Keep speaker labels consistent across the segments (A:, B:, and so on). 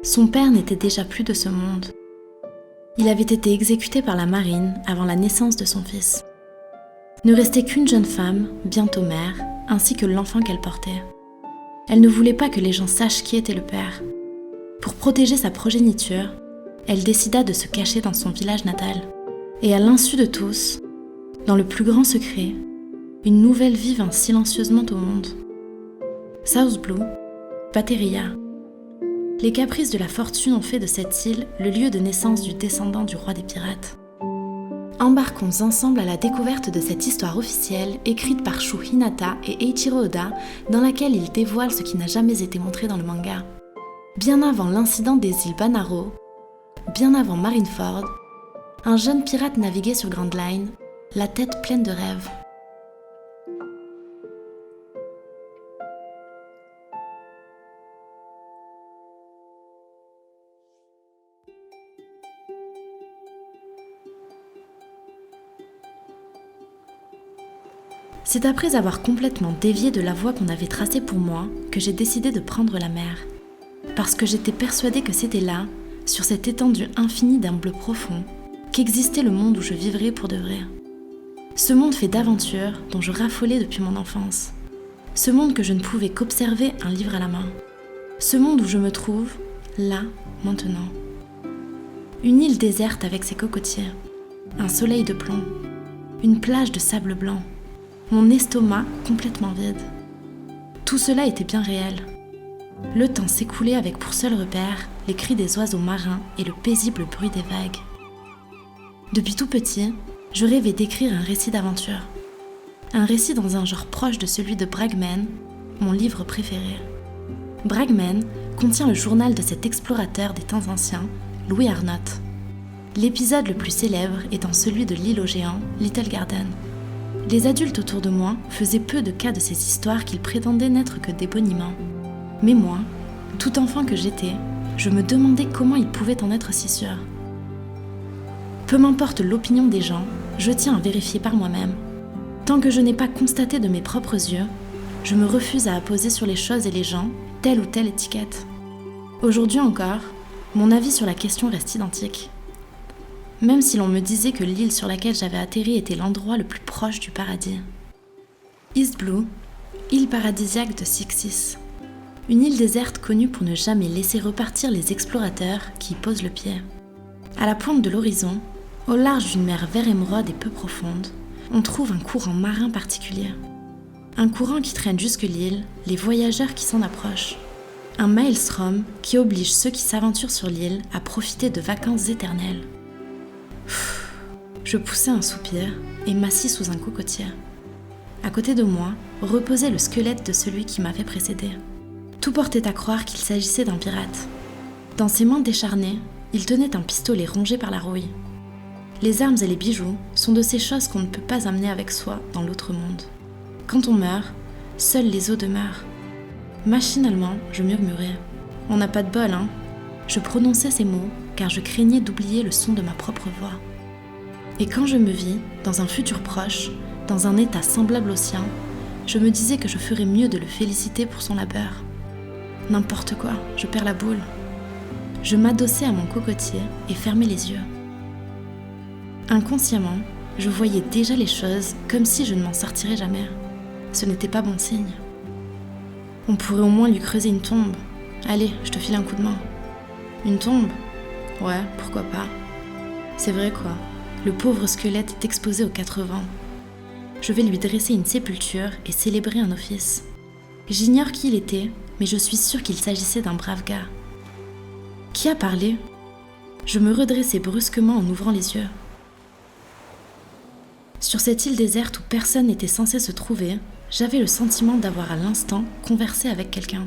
A: Son père n'était déjà plus de ce monde. Il avait été exécuté par la marine avant la naissance de son fils. Ne restait qu'une jeune femme, bientôt mère, ainsi que l'enfant qu'elle portait. Elle ne voulait pas que les gens sachent qui était le père. Pour protéger sa progéniture, elle décida de se cacher dans son village natal. Et à l'insu de tous, dans le plus grand secret, une nouvelle vie vint silencieusement au monde. South Blue, Pateria. Les caprices de la fortune ont fait de cette île le lieu de naissance du descendant du roi des pirates. Embarquons ensemble à la découverte de cette histoire officielle écrite par Shu Hinata et Eiichiro Oda, dans laquelle il dévoile ce qui n'a jamais été montré dans le manga. Bien avant l'incident des îles Banaro, bien avant Marineford, un jeune pirate naviguait sur Grand Line, la tête pleine de rêves. C'est après avoir complètement dévié de la voie qu'on avait tracée pour moi que j'ai décidé de prendre la mer. Parce que j'étais persuadée que c'était là, sur cette étendue infinie d'un bleu profond, qu'existait le monde où je vivrais pour de vrai. Ce monde fait d'aventures dont je raffolais depuis mon enfance. Ce monde que je ne pouvais qu'observer un livre à la main. Ce monde où je me trouve, là, maintenant. Une île déserte avec ses cocotiers, un soleil de plomb, une plage de sable blanc, mon estomac complètement vide. Tout cela était bien réel. Le temps s'écoulait avec pour seul repère les cris des oiseaux marins et le paisible bruit des vagues. Depuis tout petit, je rêvais d'écrire un récit d'aventure. Un récit dans un genre proche de celui de Bregman, mon livre préféré. Bregman contient le journal de cet explorateur des temps anciens, Louis Arnott. L'épisode le plus célèbre étant celui de l'île aux géants, Little Garden. Les adultes autour de moi faisaient peu de cas de ces histoires qu'ils prétendaient n'être que des boniments. Mais moi, tout enfant que j'étais, je me demandais comment ils pouvaient en être si sûrs. Peu m'importe l'opinion des gens, je tiens à vérifier par moi-même. Tant que je n'ai pas constaté de mes propres yeux, je me refuse à apposer sur les choses et les gens telle ou telle étiquette. Aujourd'hui encore, mon avis sur la question reste identique. Même si l'on me disait que l'île sur laquelle j'avais atterri était l'endroit le plus proche du paradis. East Blue, île paradisiaque de Sixis. Une île déserte connue pour ne jamais laisser repartir les explorateurs qui y posent le pied. À la pointe de l'horizon, au large d'une mer vert émeraude et peu profonde, on trouve un courant marin particulier. Un courant qui traîne jusque l'île, les voyageurs qui s'en approchent. Un maelstrom qui oblige ceux qui s'aventurent sur l'île à profiter de vacances éternelles. Je poussai un soupir et m'assis sous un cocotier. À côté de moi reposait le squelette de celui qui m'avait précédé. Tout portait à croire qu'il s'agissait d'un pirate. Dans ses mains décharnées, il tenait un pistolet rongé par la rouille. Les armes et les bijoux sont de ces choses qu'on ne peut pas amener avec soi dans l'autre monde. Quand on meurt, seuls les os demeurent. Machinalement, je murmurais « On n'a pas de bol, hein ?» Je prononçais ces mots car je craignais d'oublier le son de ma propre voix. Et quand je me vis, dans un futur proche, dans un état semblable au sien, je me disais que je ferais mieux de le féliciter pour son labeur. N'importe quoi, je perds la boule. Je m'adossais à mon cocotier et fermais les yeux. Inconsciemment, je voyais déjà les choses comme si je ne m'en sortirais jamais. Ce n'était pas bon signe. On pourrait au moins lui creuser une tombe. Allez, je te file un coup de main. Une tombe ? Ouais, pourquoi pas. C'est vrai quoi, le pauvre squelette est exposé aux 4 vents. Je vais lui dresser une sépulture et célébrer un office. J'ignore qui il était, mais je suis sûre qu'il s'agissait d'un brave gars. Qui a parlé ? Je me redressai brusquement en ouvrant les yeux. Sur cette île déserte où personne n'était censé se trouver, j'avais le sentiment d'avoir à l'instant conversé avec quelqu'un.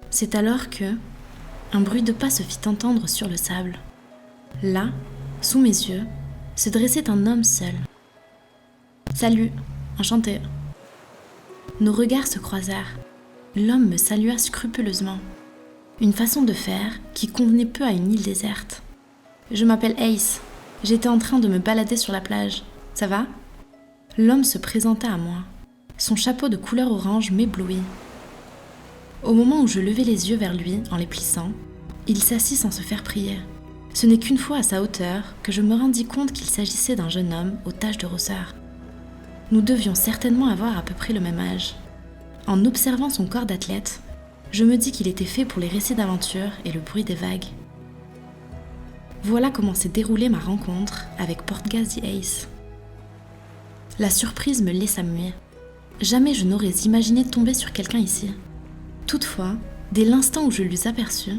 A: C'est alors que un bruit de pas se fit entendre sur le sable. Là, sous mes yeux, se dressait un homme seul. « Salut, enchanté. » Nos regards se croisèrent. L'homme me salua scrupuleusement. Une façon de faire qui convenait peu à une île déserte. « Je m'appelle Ace. J'étais en train de me balader sur la plage. Ça va ?» L'homme se présenta à moi. Son chapeau de couleur orange m'éblouit. Au moment où je levais les yeux vers lui en les plissant, il s'assit sans se faire prier. Ce n'est qu'une fois à sa hauteur que je me rendis compte qu'il s'agissait d'un jeune homme aux taches de rousseur. Nous devions certainement avoir à peu près le même âge. En observant son corps d'athlète, je me dis qu'il était fait pour les récits d'aventure et le bruit des vagues. Voilà comment s'est déroulée ma rencontre avec Portgas the Ace. La surprise me laissa muet. Jamais je n'aurais imaginé tomber sur quelqu'un ici. Toutefois, dès l'instant où je l'eus aperçu,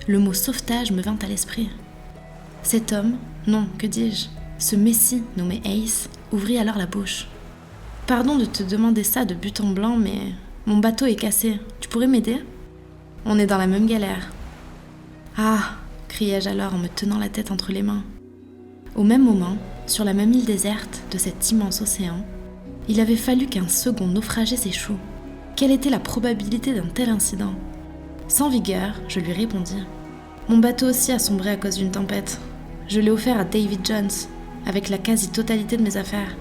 A: le mot sauvetage me vint à l'esprit. Cet homme, non, que dis-je, ce messie nommé Ace, ouvrit alors la bouche. « Pardon de te demander ça de but en blanc, mais mon bateau est cassé. Tu pourrais m'aider ? On est dans la même galère. » « Ah !» criai-je alors en me tenant la tête entre les mains. Au même moment, sur la même île déserte de cet immense océan, il avait fallu qu'un second naufragé s'échoue. Quelle était la probabilité d'un tel incident ? Sans vigueur, je lui répondis. Mon bateau aussi a sombré à cause d'une tempête. Je l'ai offert à David Jones, avec la quasi-totalité de mes affaires.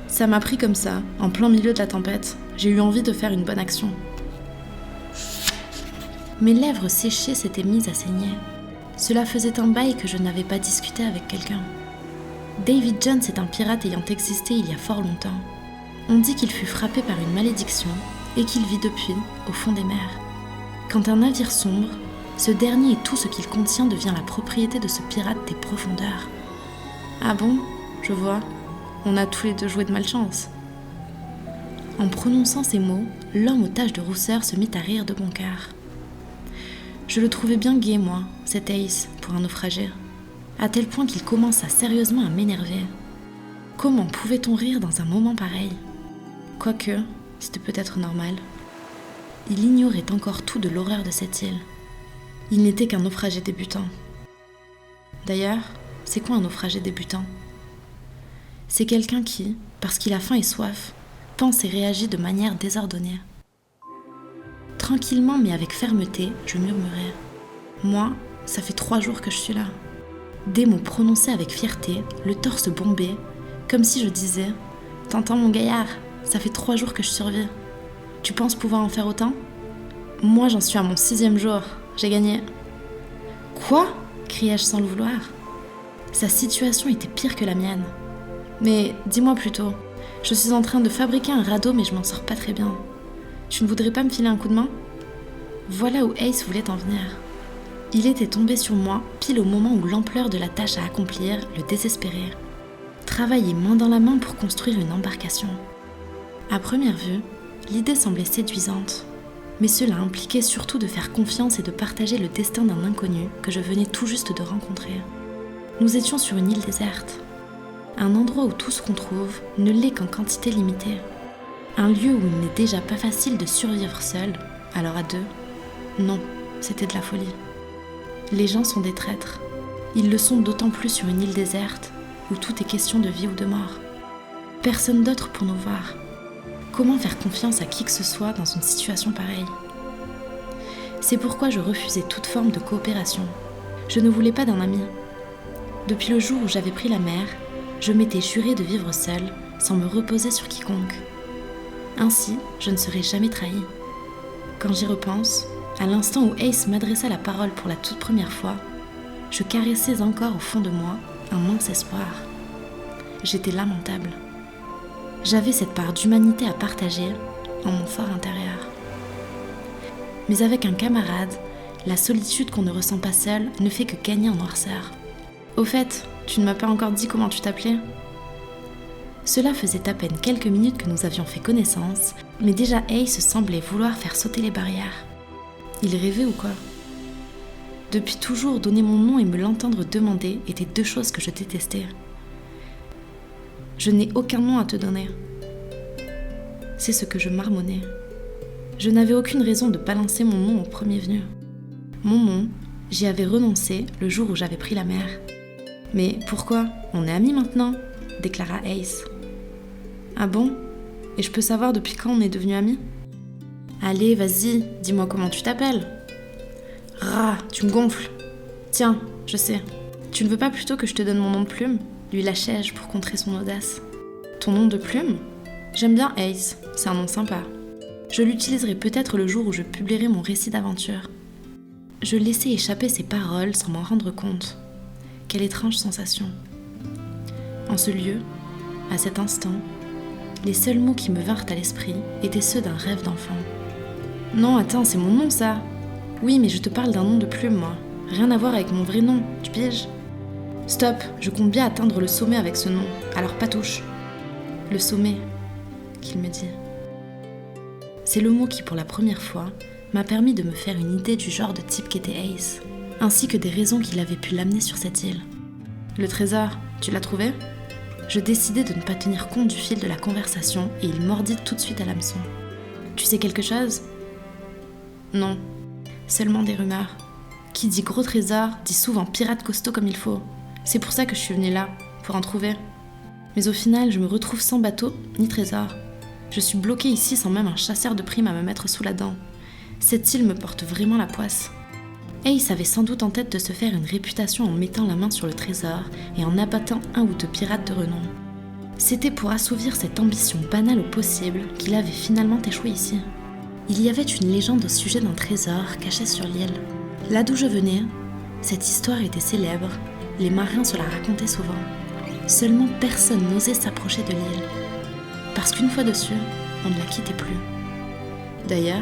A: Ça m'a pris comme ça, en plein milieu de la tempête. J'ai eu envie de faire une bonne action. Mes lèvres séchées s'étaient mises à saigner. Cela faisait un bail que je n'avais pas discuté avec quelqu'un. David Jones est un pirate ayant existé il y a fort longtemps. On dit qu'il fut frappé par une malédiction et qu'il vit depuis au fond des mers. Quand un navire sombre, ce dernier et tout ce qu'il contient devient la propriété de ce pirate des profondeurs. Ah bon ? Je vois. On a tous les deux joué de malchance. En prononçant ces mots, l'homme aux taches de rousseur se mit à rire de bon cœur. Je le trouvais bien gai, moi, cet Ace, pour un naufragé, à tel point qu'il commença sérieusement à m'énerver. Comment pouvait-on rire dans un moment pareil ? Quoique, c'était peut-être normal. Il ignorait encore tout de l'horreur de cette île. Il n'était qu'un naufragé débutant. D'ailleurs, c'est quoi un naufragé débutant ? C'est quelqu'un qui, parce qu'il a faim et soif, pense et réagit de manière désordonnée. Tranquillement mais avec fermeté, je murmurai. Moi, ça fait 3 jours que je suis là. Des mots prononcés avec fierté, le torse bombé, comme si je disais « T'entends mon gaillard, ça fait 3 jours que je survis. Tu penses pouvoir en faire autant ? Moi j'en suis à mon 6e jour, j'ai gagné. » « Quoi ?» criai-je sans le vouloir. Sa situation était pire que la mienne. Mais dis-moi plutôt, je suis en train de fabriquer un radeau mais je m'en sors pas très bien. Tu ne voudrais pas me filer un coup de main ? Voilà où Ace voulait en venir. Il était tombé sur moi pile au moment où l'ampleur de la tâche à accomplir le désespérait. Travailler main dans la main pour construire une embarcation. À première vue, l'idée semblait séduisante, mais cela impliquait surtout de faire confiance et de partager le destin d'un inconnu que je venais tout juste de rencontrer. Nous étions sur une île déserte, un endroit où tout ce qu'on trouve ne l'est qu'en quantité limitée. Un lieu où il n'est déjà pas facile de survivre seul, alors à 2, non, c'était de la folie. Les gens sont des traîtres. Ils le sont d'autant plus sur une île déserte où tout est question de vie ou de mort. Personne d'autre pour nous voir. Comment faire confiance à qui que ce soit dans une situation pareille ? C'est pourquoi je refusais toute forme de coopération. Je ne voulais pas d'un ami. Depuis le jour où j'avais pris la mer, je m'étais juré de vivre seule, sans me reposer sur quiconque. Ainsi, je ne serai jamais trahie. Quand j'y repense, à l'instant où Ace m'adressa la parole pour la toute première fois, je caressais encore au fond de moi un mince espoir. J'étais lamentable. J'avais cette part d'humanité à partager en mon fort intérieur. Mais avec un camarade, la solitude qu'on ne ressent pas seul ne fait que gagner en noirceur. Au fait, tu ne m'as pas encore dit comment tu t'appelais ? Cela faisait à peine quelques minutes que nous avions fait connaissance, mais déjà Ace semblait vouloir faire sauter les barrières. Il rêvait ou quoi ? Depuis toujours, donner mon nom et me l'entendre demander étaient 2 choses que je détestais. Je n'ai aucun nom à te donner. C'est ce que je marmonnais. Je n'avais aucune raison de balancer mon nom au premier venu. Mon nom, j'y avais renoncé le jour où j'avais pris la mer. Mais pourquoi ? On est amis maintenant, déclara Ace. Ah bon ? Et je peux savoir depuis quand on est devenus amis ? Allez, vas-y, dis-moi comment tu t'appelles. Rah, tu me gonfles. Tiens, je sais. Tu ne veux pas plutôt que je te donne mon nom de plume ? Lui lâchai-je pour contrer son audace. Ton nom de plume ? J'aime bien Ace, c'est un nom sympa. Je l'utiliserai peut-être le jour où je publierai mon récit d'aventure. Je laissais échapper ces paroles sans m'en rendre compte. Quelle étrange sensation. En ce lieu, à cet instant, les seuls mots qui me vinrent à l'esprit étaient ceux d'un rêve d'enfant. Non, attends, c'est mon nom ça. Oui, mais je te parle d'un nom de plume, moi. Rien à voir avec mon vrai nom, tu pièges? Stop, je compte bien atteindre le sommet avec ce nom, alors pas touche. Le sommet, qu'il me dit. C'est le mot qui, pour la première fois, m'a permis de me faire une idée du genre de type qu'était Ace, ainsi que des raisons qui l'avaient pu l'amener sur cette île. Le trésor, tu l'as trouvé? Je décidai de ne pas tenir compte du fil de la conversation et il mordit tout de suite à l'hameçon. Tu sais quelque chose? Non, seulement des rumeurs. Qui dit gros trésor dit souvent pirate costaud comme il faut. C'est pour ça que je suis venue là, pour en trouver. Mais au final, je me retrouve sans bateau ni trésor. Je suis bloquée ici sans même un chasseur de primes à me mettre sous la dent. Cette île me porte vraiment la poisse. Ace avait sans doute en tête de se faire une réputation en mettant la main sur le trésor et en abattant un ou deux pirates de renom. C'était pour assouvir cette ambition banale au possible qu'il avait finalement échoué ici. Il y avait une légende au sujet d'un trésor caché sur l'île. Là d'où je venais, cette histoire était célèbre, les marins se la racontaient souvent. Seulement personne n'osait s'approcher de l'île. Parce qu'une fois dessus, on ne la quittait plus. D'ailleurs,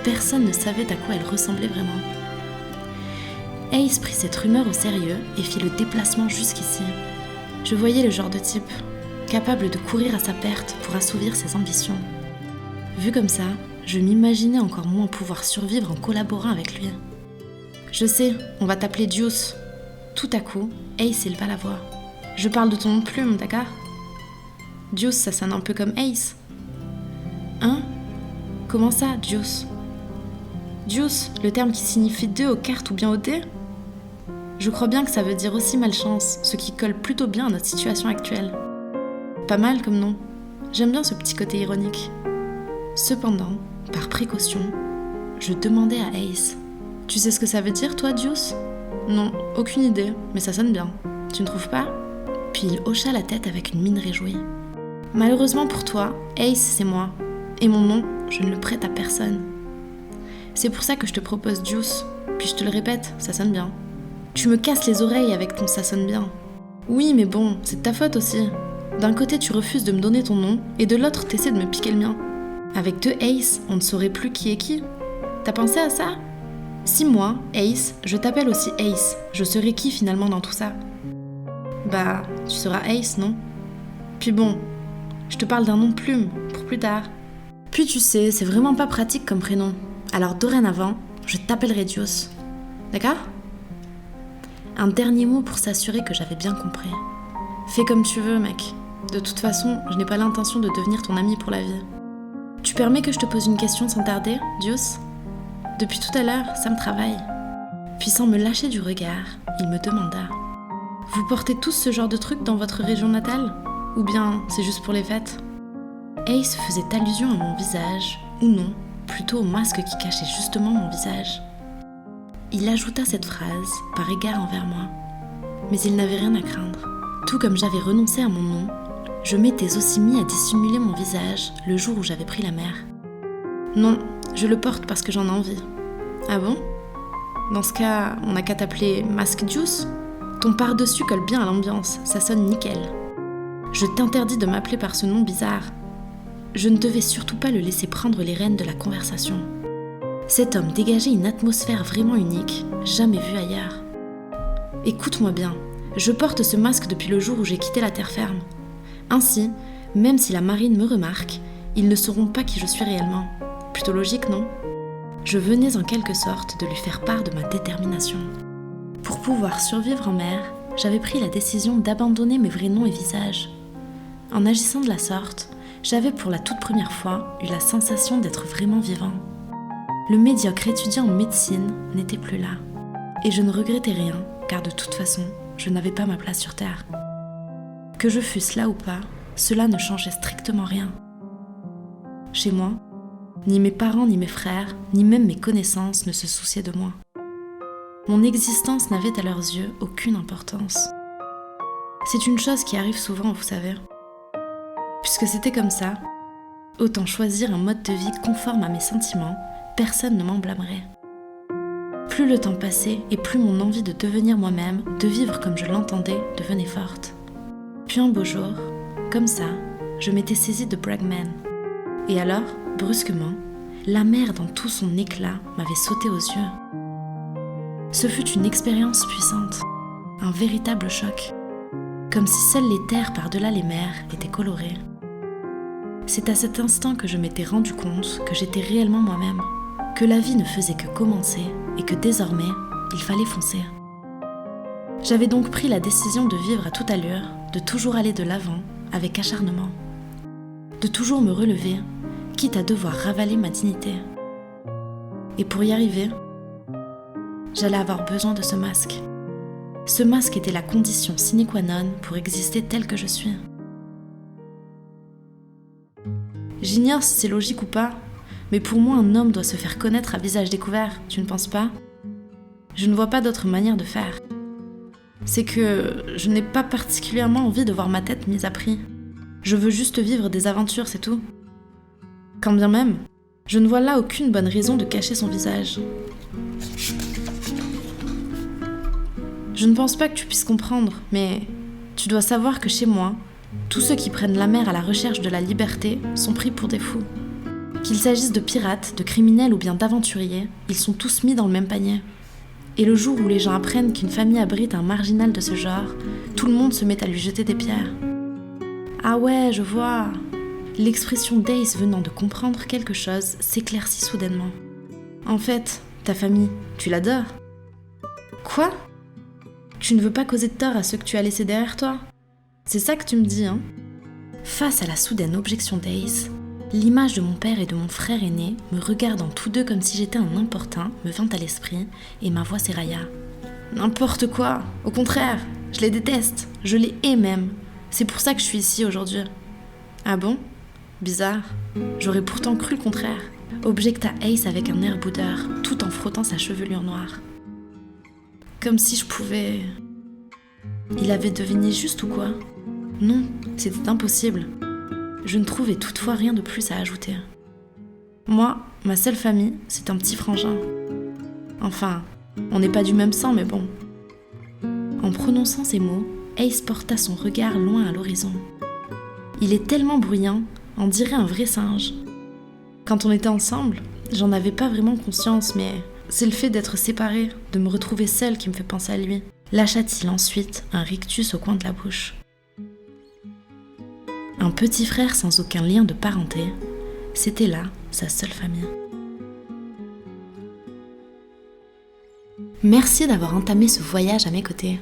A: personne ne savait à quoi elle ressemblait vraiment. Ace prit cette rumeur au sérieux et fit le déplacement jusqu'ici. Je voyais le genre de type, capable de courir à sa perte pour assouvir ses ambitions. Vu comme ça, je m'imaginais encore moins pouvoir survivre en collaborant avec lui. Je sais, on va t'appeler Deuce. Tout à coup, Ace éleva la voix. Je parle de ton nom de plume, d'accord? Deuce, ça sonne un peu comme Ace. Hein? Comment ça, Deuce? Deuce, le terme qui signifie deux aux cartes ou bien au dé? Je crois bien que ça veut dire aussi malchance, ce qui colle plutôt bien à notre situation actuelle. Pas mal comme nom. J'aime bien ce petit côté ironique. Cependant, par précaution, je demandai à Ace. Tu sais ce que ça veut dire, toi, Deuce? Non, aucune idée, mais ça sonne bien. Tu ne trouves pas? Puis il hocha la tête avec une mine réjouie. Malheureusement pour toi, Ace, c'est moi. Et mon nom, je ne le prête à personne. C'est pour ça que je te propose Deuce. Puis je te le répète, ça sonne bien. Tu me casses les oreilles avec ton ça sonne bien. Oui, mais bon, c'est de ta faute aussi. D'un côté, tu refuses de me donner ton nom, et de l'autre, t'essaies de me piquer le mien. Avec deux Ace, on ne saurait plus qui est qui. T'as pensé à ça? Si moi, Ace, je t'appelle aussi Ace, je serai qui finalement dans tout ça? Bah, tu seras Ace, non? Puis bon, je te parle d'un nom de plume, pour plus tard. Puis tu sais, c'est vraiment pas pratique comme prénom. Alors dorénavant, je t'appellerai Deuce. D'accord? Un dernier mot pour s'assurer que j'avais bien compris. Fais comme tu veux, mec. De toute façon, je n'ai pas l'intention de devenir ton ami pour la vie. Tu permets que je te pose une question sans tarder, Deuce? Depuis tout à l'heure, ça me travaille. Puis sans me lâcher du regard, il me demanda. Vous portez tous ce genre de trucs dans votre région natale? Ou bien c'est juste pour les fêtes? Ace faisait allusion à mon visage, ou non, plutôt au masque qui cachait justement mon visage. Il ajouta cette phrase par égard envers moi. Mais il n'avait rien à craindre. Tout comme j'avais renoncé à mon nom, je m'étais aussi mis à dissimuler mon visage le jour où j'avais pris la mer. Non, je le porte parce que j'en ai envie. Ah bon? Dans ce cas, on n'a qu'à t'appeler Mask Deuce? Ton par-dessus colle bien à l'ambiance, ça sonne nickel. Je t'interdis de m'appeler par ce nom bizarre. Je ne devais surtout pas le laisser prendre les rênes de la conversation. Cet homme dégageait une atmosphère vraiment unique, jamais vue ailleurs. Écoute-moi bien, je porte ce masque depuis le jour où j'ai quitté la terre ferme. Ainsi, même si la marine me remarque, ils ne sauront pas qui je suis réellement. Plutôt logique, non? Je venais en quelque sorte de lui faire part de ma détermination. Pour pouvoir survivre en mer, j'avais pris la décision d'abandonner mes vrais noms et visages. En agissant de la sorte, j'avais pour la toute première fois eu la sensation d'être vraiment vivant. Le médiocre étudiant en médecine n'était plus là. Et je ne regrettais rien, car de toute façon, je n'avais pas ma place sur Terre. Que je fusse là ou pas, cela ne changeait strictement rien. Chez moi, ni mes parents, ni mes frères, ni même mes connaissances ne se souciaient de moi. Mon existence n'avait à leurs yeux aucune importance. C'est une chose qui arrive souvent, vous savez. Puisque c'était comme ça, Autant choisir un mode de vie conforme à mes sentiments, personne ne m'en blâmerait. Plus le temps passait et plus mon envie de devenir moi-même, de vivre comme je l'entendais, devenait forte. Puis un beau jour, comme ça, je m'étais saisie de Bregman. Et alors, brusquement, la mer dans tout son éclat m'avait sauté aux yeux. Ce fut une expérience puissante, un véritable choc, comme si seules les terres par-delà les mers étaient colorées. C'est à cet instant que je m'étais rendu compte que j'étais réellement moi-même, que la vie ne faisait que commencer et que désormais, il fallait foncer. J'avais donc pris la décision de vivre à toute allure, de toujours aller de l'avant, avec acharnement, de toujours me relever, quitte à devoir ravaler ma dignité. Et pour y arriver, j'allais avoir besoin de ce masque. Ce masque était la condition sine qua non pour exister tel que je suis. J'ignore si c'est logique ou pas, mais pour moi un homme doit se faire connaître à visage découvert, tu ne penses pas ? Je ne vois pas d'autre manière de faire. C'est que je n'ai pas particulièrement envie de voir ma tête mise à prix. Je veux juste vivre des aventures, c'est tout. Quand bien même, je ne vois là aucune bonne raison de cacher son visage. Je ne pense pas que tu puisses comprendre, mais tu dois savoir que chez moi, tous ceux qui prennent la mer à la recherche de la liberté sont pris pour des fous. Qu'il s'agisse de pirates, de criminels ou bien d'aventuriers, ils sont tous mis dans le même panier. Et le jour où les gens apprennent qu'une famille abrite un marginal de ce genre, tout le monde se met à lui jeter des pierres. Ah ouais, je vois. L'expression d'Ace venant de comprendre quelque chose s'éclaircit soudainement. En fait, ta famille, tu l'adores. Quoi ? Tu ne veux pas causer de tort à ceux que tu as laissés derrière toi ? C'est ça que tu me dis, hein ? Face à la soudaine objection d'Ace, l'image de mon père et de mon frère aîné, me regardant tous deux comme si j'étais un importun, me vint à l'esprit et ma voix s'érailla. N'importe quoi ! Au contraire, je les déteste, je les hais même. C'est pour ça que je suis ici aujourd'hui. Ah bon ? Bizarre. J'aurais pourtant cru le contraire. Objecta Ace avec un air boudeur, tout en frottant sa chevelure noire. Comme si je pouvais... Il avait deviné juste ou quoi ? Non, c'était impossible. Je ne trouvais toutefois rien de plus à ajouter. Moi, ma seule famille, c'est un petit frangin. Enfin, on n'est pas du même sang, mais bon. En prononçant ces mots, Ace porta son regard loin à l'horizon. Il est tellement bruyant, on dirait un vrai singe. Quand on était ensemble, j'en avais pas vraiment conscience, mais c'est le fait d'être séparée, de me retrouver seule qui me fait penser à lui. Lâcha-t-il ensuite un rictus au coin de la bouche. Un petit frère sans aucun lien de parenté, c'était là sa seule famille. Merci d'avoir entamé ce voyage à mes côtés.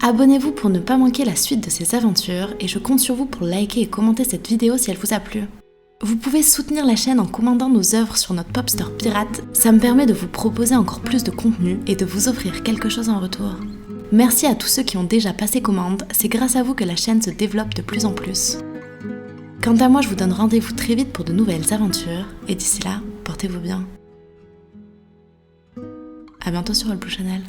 A: Abonnez-vous pour ne pas manquer la suite de ces aventures et je compte sur vous pour liker et commenter cette vidéo si elle vous a plu. Vous pouvez soutenir la chaîne en commandant nos œuvres sur notre Pop Store pirate, ça me permet de vous proposer encore plus de contenu et de vous offrir quelque chose en retour. Merci à tous ceux qui ont déjà passé commande, c'est grâce à vous que la chaîne se développe de plus en plus. Quant à moi, je vous donne rendez-vous très vite pour de nouvelles aventures, et d'ici là, portez-vous bien. À bientôt sur All Blue Channel.